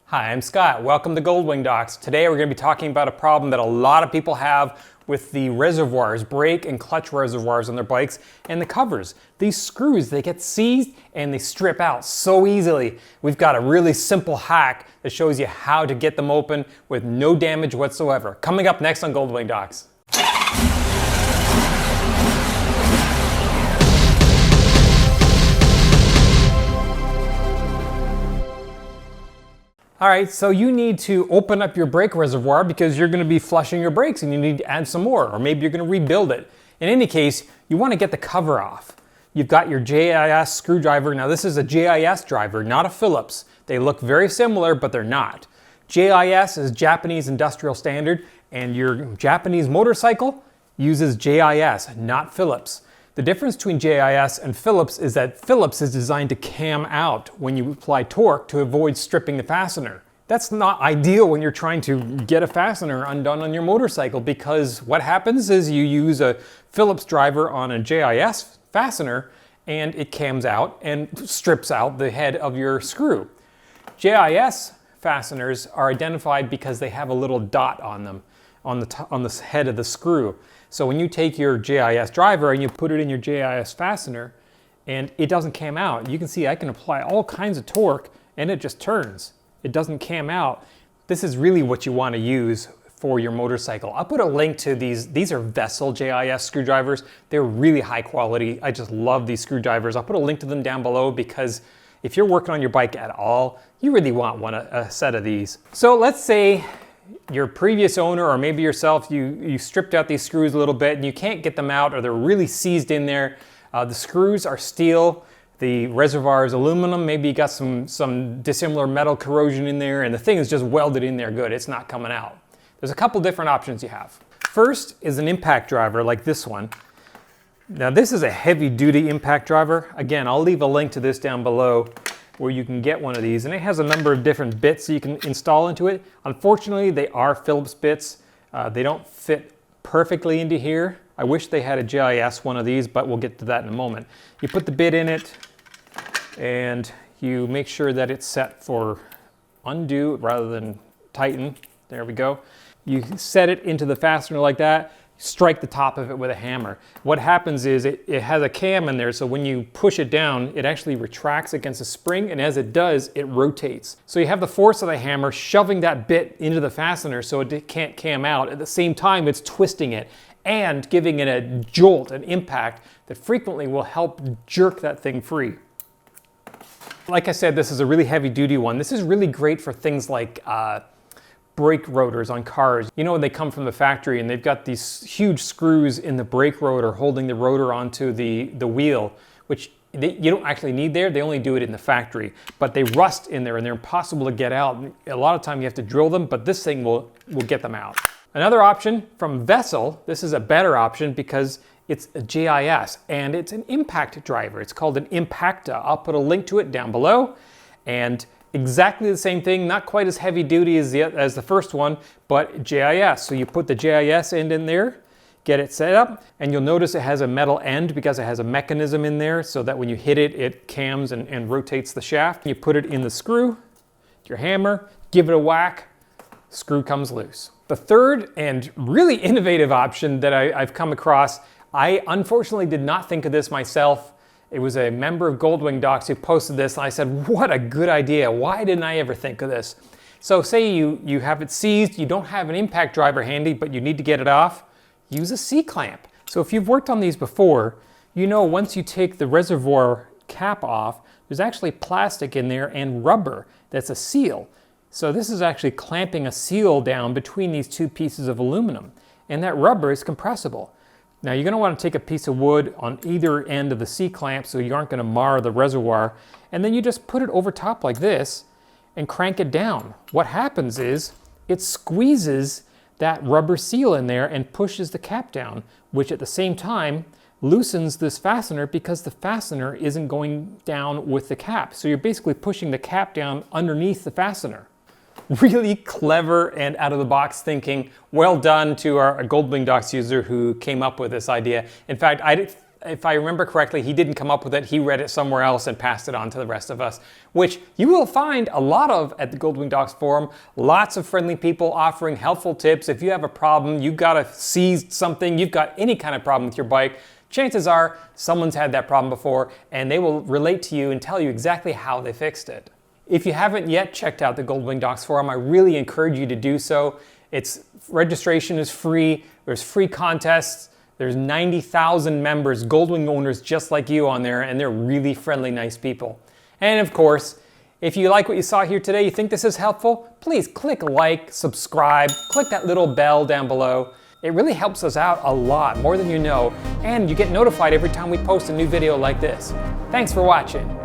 Hi, I'm Scott. Welcome to GoldwingDocs. Today we're going to be talking about a problem that a lot of people have with the reservoirs, brake and clutch reservoirs on their bikes, and the covers. These screws, they get seized and they strip out so easily. We've got a really simple hack that shows you how to get them open with no damage whatsoever. Coming up next on GoldwingDocs. All right, so you need to open up your brake reservoir because you're going to be flushing your brakes and you need to add some more, or maybe you're going to rebuild it. In any case, you want to get the cover off. You've got your JIS screwdriver. Now this is a JIS driver, not a Phillips. They look very similar, but they're not. JIS is Japanese Industrial Standard, and your Japanese motorcycle uses JIS, not Phillips. The difference between JIS and Phillips is that Phillips is designed to cam out when you apply torque to avoid stripping the fastener. That's not ideal when you're trying to get a fastener undone on your motorcycle, because what happens is you use a Phillips driver on a JIS fastener and it cams out and strips out the head of your screw. JIS fasteners are identified because they have a little dot on them on the head of the screw. So when you take your JIS driver and you put it in your JIS fastener and it doesn't cam out, you can see I can apply all kinds of torque and it just turns. It doesn't cam out. This is really what you want to use for your motorcycle. I'll put a link to these. These are Vessel JIS screwdrivers. They're really high quality. I just love these screwdrivers. I'll put a link to them down below because if you're working on your bike at all, you really want a set of these. So let's say your previous owner, or maybe yourself, you stripped out these screws a little bit and you can't get them out, or they're really seized in there. The screws are steel, the reservoir is aluminum, maybe you got some dissimilar metal corrosion in there, and the thing is just welded in there good, it's not coming out. There's a couple different options you have. First is an impact driver like this one. Now this is a heavy duty impact driver. Again, I'll leave a link to this down below where you can get one of these, and it has a number of different bits that you can install into it. Unfortunately, they are Phillips bits. They don't fit perfectly into here. I wish they had a JIS one of these, but we'll get to that in a moment. You put the bit in it and you make sure that it's set for undo rather than tighten. There we go. You set it into the fastener like that. Strike the top of it with a hammer. What happens is it has a cam in there, so when you push it down, it actually retracts against a spring, and as it does, it rotates. So you have the force of the hammer shoving that bit into the fastener so it can't cam out. At the same time, it's twisting it and giving it a jolt, an impact that frequently will help jerk that thing free. Like I said, this is a really heavy duty one. This is really great for things like brake rotors on cars. You know, when they come from the factory and they've got these huge screws in the brake rotor holding the rotor onto the wheel, which you don't actually need there. They only do it in the factory, but they rust in there and they're impossible to get out. A lot of time you have to drill them, but this thing will get them out. Another option from Vessel, this is a better option because it's a JIS and it's an impact driver. It's called an Impacta. I'll put a link to it down below, and exactly the same thing, not quite as heavy duty as the first one, but JIS. So you put the JIS end in there, get it set up, and you'll notice it has a metal end because it has a mechanism in there so that when you hit it, it cams and rotates the shaft. You put it in the screw, your hammer, give it a whack, screw comes loose. The third and really innovative option that I've come across, I unfortunately did not think of this myself. It was a member of GoldwingDocs who posted this, and I said, what a good idea. Why didn't I ever think of this? So say you have it seized, you don't have an impact driver handy, but you need to get it off, use a C-clamp. So if you've worked on these before, you know once you take the reservoir cap off, there's actually plastic in there and rubber that's a seal. So this is actually clamping a seal down between these two pieces of aluminum, and that rubber is compressible. Now you're going to want to take a piece of wood on either end of the C-clamp so you aren't going to mar the reservoir, and then you just put it over top like this and crank it down. What happens is it squeezes that rubber seal in there and pushes the cap down, which at the same time loosens this fastener because the fastener isn't going down with the cap. So you're basically pushing the cap down underneath the fastener. Really clever and out-of-the-box thinking. Well done to our GoldwingDocs user who came up with this idea. In fact, if I remember correctly, he didn't come up with it. He read it somewhere else and passed it on to the rest of us, which you will find a lot of at the GoldwingDocs forum. Lots of friendly people offering helpful tips. If you have a problem, you've got to seize something, you've got any kind of problem with your bike, chances are someone's had that problem before and they will relate to you and tell you exactly how they fixed it. If you haven't yet checked out the GoldwingDocs forum, I really encourage you to do so. Registration is free, there's free contests, there's 90,000 members, Goldwing owners just like you on there, and they're really friendly, nice people. And of course, if you like what you saw here today, you think this is helpful, please click like, subscribe, click that little bell down below. It really helps us out a lot, more than you know, and you get notified every time we post a new video like this. Thanks for watching.